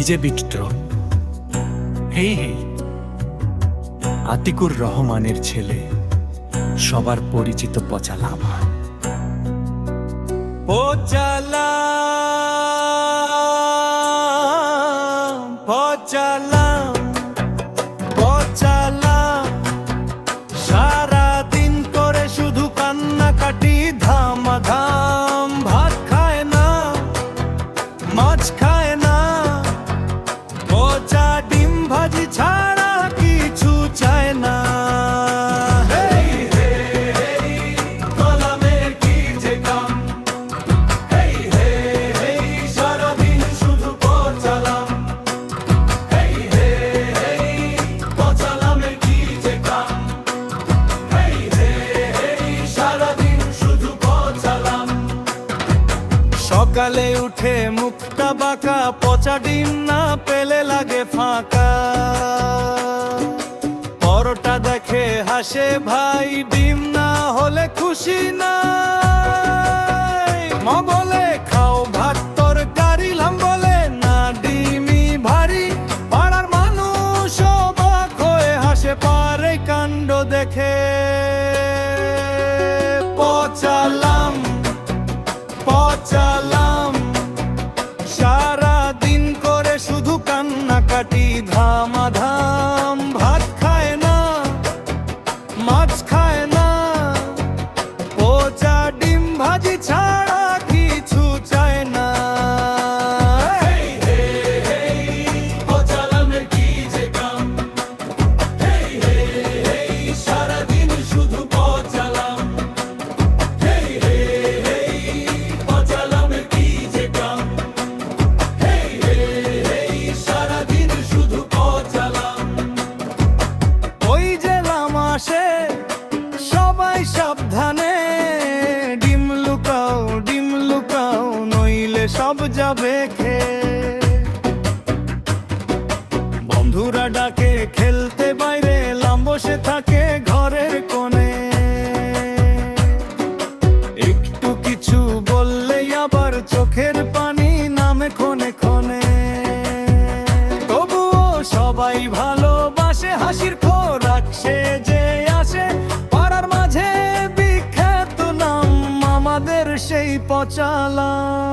DJ বিট্রন। হেই হেই, আতিকুর রহমানের ছেলে, সবার পরিচিত পচা লাভা। সারাদিন করে শুধু কান্নাকাটি, ধামাধাম। ভাত খায় না, মাছ খায় না, পচা ডিম ভাজি ছাড়া কিছু চায় না। সকালে উঠে মুখটা বাঁকা, পচা ডিম না পেলে লাগে ফাঁকা। পরোটা দেখে হাসে ভাই, ডিম না হলে খুশি না। মা বলে খাও ভাত তরকারি, লাম বলে না ডিমই ভারী। পাড়ার মানুষ অবাক হয়ে হাসে পারে কাণ্ড দেখে। পচালাম পচালাম, সারাদিন করে শুধু কান্নাকাটি, ধামাধাম। ভাত খায় না, মাছ খায় না, পচা ডিম ভাজি ছাড়া কিছু চায় না। সারাদিন শুধু পচালাম। সবাই সাবধানে, ডিম লুকাও নইলে সব যাবে খেয়ে। বন্ধুরা ডাকে খেলতে বাইরে, লাম বসে থাকে ঘরের কোণে। একটু কিছু বললেই আবার চোখের পানি নামে ক্ষণে ক্ষণে। তবুও সবাই ভালোবাসে, হাসির খোরাক সে যে আসে। পাড়ার মাঝে বিখ্যাত নাম আমাদের সেই পচালাম।